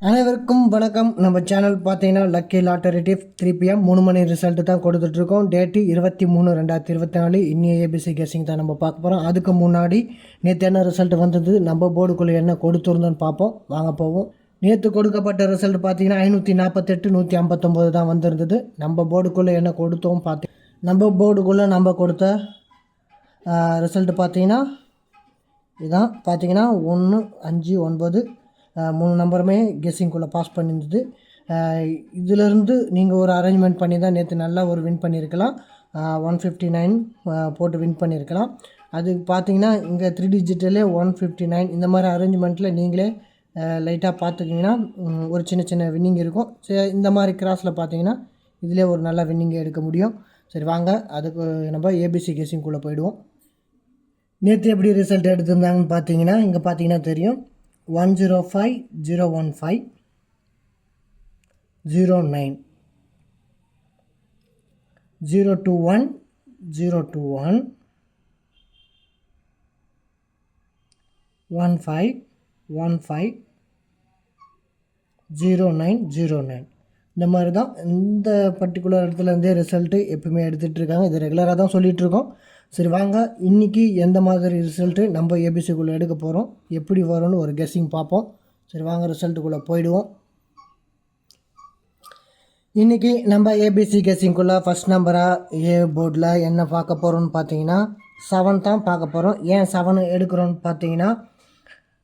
அனைவருக்கும் வணக்கம். நம்ம சேனல் பார்த்தீங்கன்னா லக்கி லாட்டரி டிப் 3 PM 3 மணி ரிசல்ட்டு தான் கொடுத்துட்ருக்கோம். டேட்டு 23/3/2024. இன்னும் ஏபிசி கெஸிங் தான் நம்ம பார்க்க போகிறோம். அதுக்கு முன்னாடி நேற்று என்ன ரிசல்ட் வந்தது, நம்ம போர்டுக்குள்ளே என்ன கொடுத்துருந்தோன்னு பார்ப்போம். வாங்க போவோம். நேற்று கொடுக்கப்பட்ட ரிசல்ட் பார்த்தீங்கன்னா 548 159 தான் வந்திருந்தது. நம்ம போர்டுக்குள்ளே என்ன கொடுத்தோம் நம்ம போர்டுக்குள்ளே நம்ம கொடுத்த ரிசல்ட்டு பார்த்தீங்கன்னா இதான். பார்த்தீங்கன்னா 1 5 9 3 நம்பருமே கெஸ்ஸிங்குள்ளே பாஸ் பண்ணியிருந்தது. இதிலேருந்து நீங்கள் ஒரு அரேஞ்ச்மெண்ட் பண்ணி தான் நேற்று நல்லா ஒரு வின் பண்ணியிருக்கலாம். 159 போட்டு வின் பண்ணியிருக்கலாம். அது பார்த்தீங்கன்னா இங்கே 3 டிஜிட்டலே 159 இந்த மாதிரி அரேஞ்ச்மெண்ட்டில் நீங்களே லைட்டாக பார்த்துக்கிங்கன்னா ஒரு சின்ன சின்ன வின்னிங் இருக்கும். இந்த மாதிரி கிராஸில் பார்த்தீங்கன்னா இதிலே ஒரு நல்ல வின்னிங் எடுக்க முடியும். சரி வாங்க, அதுக்கு நம்ம ஏபிசி கெஸ்ஸிங்குள்ளே போயிடுவோம். நேற்று எப்படி ரிசல்ட் எடுத்திருந்தாங்கன்னு பார்த்தீங்கன்னா இங்கே பார்த்தீங்கன்னா தெரியும். 105 015 09 021 021 15 15 0909 இந்த மாதிரி தான் இந்த பர்டிகுலர் இடத்துலேருந்தே ரிசல்ட்டு எப்பவுமே எடுத்துகிட்டு இருக்காங்க. இது ரெகுலராக தான் சொல்லிகிட்ருக்கோம். சரி வாங்க, இன்றைக்கி எந்த மாதிரி ரிசல்ட்டு நம்ம ஏபிசிக்குள்ளே எடுக்க போகிறோம், எப்படி வரும்னு ஒரு கெஸ்ஸிங் பார்ப்போம். சரி வாங்க, ரிசல்ட்டுக்குள்ளே போயிடுவோம். இன்றைக்கி நம்ம ஏபிசி கெஸ்ஸிங்குள்ளே ஃபஸ்ட் நம்பராக ஏ போர்டில் என்ன பார்க்க போகிறோம்னு பார்த்தீங்கன்னா 7 தான் பார்க்க போகிறோம். ஏன் 7 எடுக்கிறோன்னு பார்த்தீங்கன்னா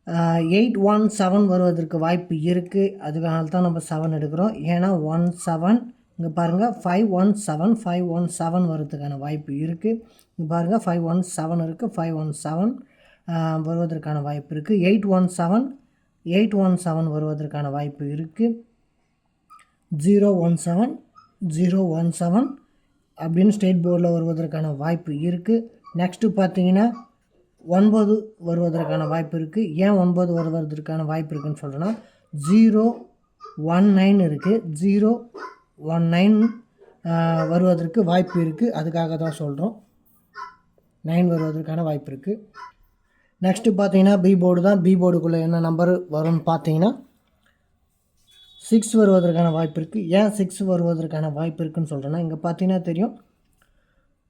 817 வருவதற்கு வாய்ப்பு இருக்குது. அதுக்காக தான் நம்ம 7 எடுக்கிறோம். ஏன்னா 17 இங்கே பாருங்கள் 517 வருவதற்கான வாய்ப்பு இருக்குது. இங்கே பாருங்கள் 517 இருக்குது, 517 வருவதற்கான வாய்ப்பு இருக்குது. 817 வருவதற்கான வாய்ப்பு இருக்குது. 017 அப்படின்னு ஸ்டேட் போர்டில் வருவதற்கான வாய்ப்பு இருக்குது. நெக்ஸ்ட்டு பார்த்தீங்கன்னா 9 வருவதற்கான வாய்ப்பு இருக்குது. ஏன் 9 வருவதற்கான வாய்ப்பு இருக்குதுன்னு சொல்கிறேன்னா 019 இருக்குது. 019 வருவதற்கு வாய்ப்பு இருக்குது. அதுக்காக தான் சொல்கிறோம். 9 வருவதற்கான வாய்ப்பு இருக்குது. நெக்ஸ்ட்டு பார்த்தீங்கன்னா பி போர்டு தான். பி போர்டுக்குள்ளே என்ன நம்பர் வரும்னு பார்த்தீங்கன்னா 6 வருவதற்கான வாய்ப்பு இருக்குது. ஏன் 6 வருவதற்கான வாய்ப்பு இருக்குதுன்னு சொல்கிறேன்னா இங்கே பார்த்தீங்கன்னா தெரியும்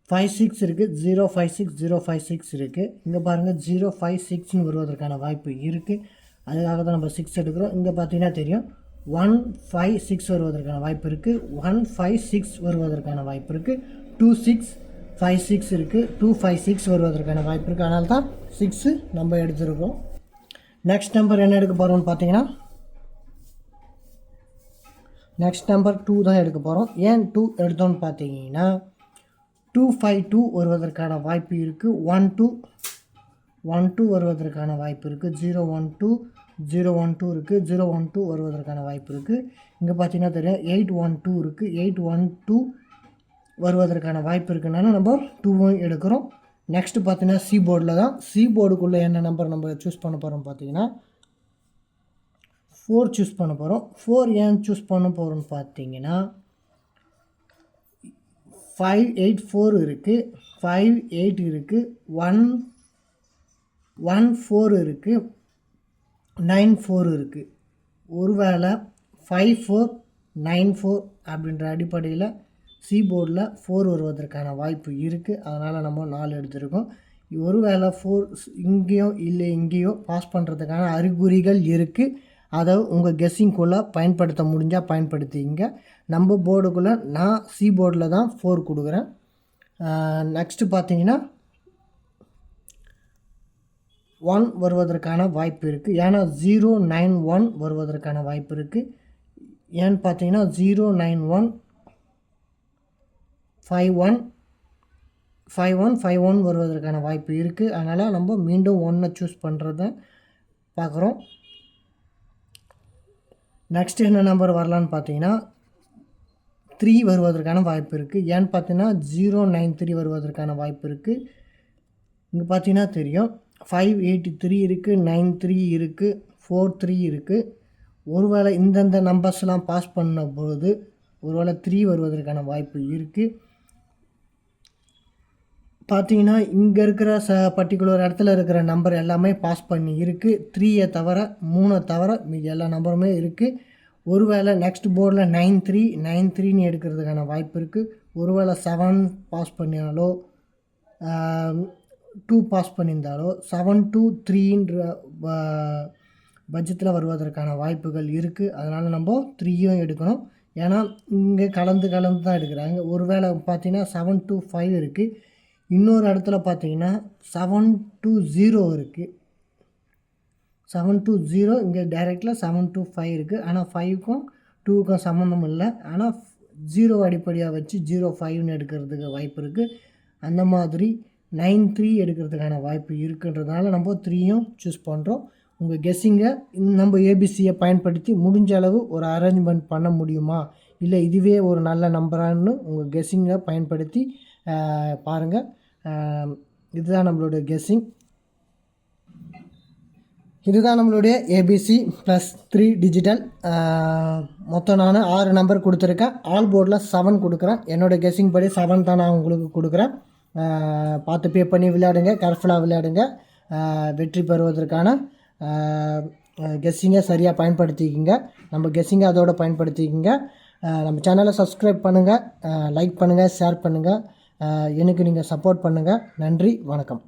56 இருக்குது, 056 056 இருக்குது. இங்கே பாருங்கள் 056ன்னு வருவதற்கான வாய்ப்பு இருக்குது. அதுக்காக தான் நம்ம 6 எடுக்கிறோம். இங்கே பார்த்தீங்கன்னா தெரியும் 156 வருவதற்கான வாய்ப்பு இருக்குது. 156 வருவதற்கான வாய்ப்பு இருக்குது. 2656 இருக்குது. 256 வருவதற்கான வாய்ப்பு இருக்குது. அதனால தான் 6 நம்ம எடுத்துருக்கோம். நெக்ஸ்ட் நம்பர் என்ன எடுக்க போகிறோம்னு பார்த்தீங்கன்னா நெக்ஸ்ட் நம்பர் 2 தான் எடுக்க போகிறோம். ஏன் 2 எடுத்தோம்னு பார்த்தீங்கன்னா 252 வருவதற்கான வாய்ப்பு இருக்குது. 12 வருவதற்கான வாய்ப்பு இருக்குது. 012 இருக்குது. 012 வருவதற்கான வாய்ப்பு இருக்குது. இங்கே பார்த்தீங்கன்னா தெரியும் 812 இருக்குது. 812 வருவதற்கான வாய்ப்பு இருக்குனால நம்ம 2 எடுக்கிறோம். நெக்ஸ்ட்டு பார்த்தீங்கன்னா சி போர்டில் தான். சி போர்டுக்குள்ளே என்ன நம்பர் நம்ம சூஸ் பண்ண போகிறோம் பார்த்தீங்கன்னா 4 சூஸ் பண்ண போகிறோம். 4 ஏன் சூஸ் பண்ண போகிறோம்னு பார்த்தீங்கன்னா 584 இருக்குது, 58 இருக்குது, 114 இருக்குது, 94 இருக்குது. ஒருவேளை 5494 அப்படின்ற அடிப்படையில் சி போர்டில் 4 வருவதற்கான வாய்ப்பு இருக்குது. அதனால் நம்ம 4 எடுத்துருக்கோம். ஒருவேளை 4 இங்கேயோ இல்லை இங்கேயோ பாஸ் பண்ணுறதுக்கான அறிகுறிகள் இருக்குது. அதை உங்கள் கெஸ்ஸிங்குள்ளே பயன்படுத்த முடிஞ்சால் பயன்படுத்திங்க. நம்ம போர்டுக்குள்ளே நான் சி போர்டில் தான் 4 கொடுக்குறேன். நெக்ஸ்ட்டு பார்த்தீங்கன்னா 1 வருவதற்கான வாய்ப்பு இருக்குது. ஏன்னா 091 வருவதற்கான வாய்ப்பு இருக்குது. ஏன்னு பார்த்தீங்கன்னா 091 51 வருவதற்கான வாய்ப்பு இருக்குது. அதனால் நம்ம மீண்டும் 1 சூஸ் பண்ணுறத பார்க்குறோம். நெக்ஸ்ட் என்ன நம்பர் வரலான்னு பார்த்தீங்கன்னா 3 வருவதற்கான வாய்ப்பு இருக்குது. ஏன்னு பார்த்தீங்கன்னா 093 வருவதற்கான வாய்ப்பு இருக்குது. இங்கே பார்த்தீங்கன்னா தெரியும் 583 இருக்குது, 93 இருக்குது, 43 இருக்குது. ஒருவேளை இந்தந்த நம்பர்ஸ்லாம் பாஸ் பண்ண பொழுது ஒருவேளை 3 வருவதற்கான வாய்ப்பு இருக்குது. பார்த்தீங்கன்னா இங்கே இருக்கிற பர்டிகுலர் இடத்துல இருக்கிற நம்பர் எல்லாமே பாஸ் பண்ணி இருக்குது. 3 தவிர 3 தவிர மீதி எல்லா நம்பருமே இருக்குது. ஒருவேளை நெக்ஸ்ட் போர்டில் 9-3 எடுக்கிறதுக்கான வாய்ப்பு இருக்குது. ஒருவேளை 7 பாஸ் பண்ணினாலோ 2 பாஸ் பண்ணியிருந்தாலோ 7-3ன்ற பட்சத்தில் வருவதற்கான வாய்ப்புகள் இருக்குது. அதனால் நம்ம 3யும் எடுக்கணும். ஏன்னா இங்கே கலந்து தான் எடுக்கிறாங்க. ஒருவேளை பார்த்தீங்கன்னா 7-5 இருக்குது. இன்னொரு இடத்துல பார்த்தீங்கன்னா 7-0 இருக்குது. 7-0 இங்கே டைரெக்டில் 7-5 இருக்குது. ஆனால் 5க்கும் 2க்கும் சம்மந்தம் இல்லை. ஆனால் 0 அடிப்படையாக வச்சு 0-5ன்னு எடுக்கிறதுக்கு வாய்ப்பு இருக்குது. அந்த மாதிரி 9-3 எடுக்கிறதுக்கான வாய்ப்பு இருக்குன்றதுனால நம்ம 3யும் சூஸ் பண்ணுறோம். உங்கள் கெஸ்ஸிங்கை நம்ம ஏபிசியை பயன்படுத்தி முடிஞ்ச அளவு ஒரு அரேஞ்ச்மெண்ட் பண்ண முடியுமா, இல்லை இதுவே ஒரு நல்ல நம்பரான்னு உங்கள் கெஸ்ஸிங்கை பயன்படுத்தி பாருங்கள். இதுதான் நம்மளுடைய கெஸ்ஸிங். இதுதான் நம்மளுடைய ஏபிசி +3 டிஜிட்டல். மொத்தம் நான் 6 நம்பர் கொடுத்துருக்கேன். ஆல் போர்டில் 7 கொடுக்குறேன். என்னோடய கெஸ்ஸிங் படி 7 தான் நான் உங்களுக்கு கொடுக்குறேன். பார்த்து பே பண்ணி விளையாடுங்க, கேர்ஃபுல்லாக விளையாடுங்க. வெற்றி பெறுவதற்கான கெஸ்ஸிங்கை சரியாக பயன்படுத்திக்கிங்க. நம்ம கெஸ்ஸிங்கை அதோடு பயன்படுத்திக்கிங்க. நம்ம சேனலை சப்ஸ்கிரைப் பண்ணுங்கள், லைக் பண்ணுங்கள், ஷேர் பண்ணுங்கள். எனக்கு நீங்கள் சப்போர்ட் பண்ணுங்கள். நன்றி, வணக்கம்.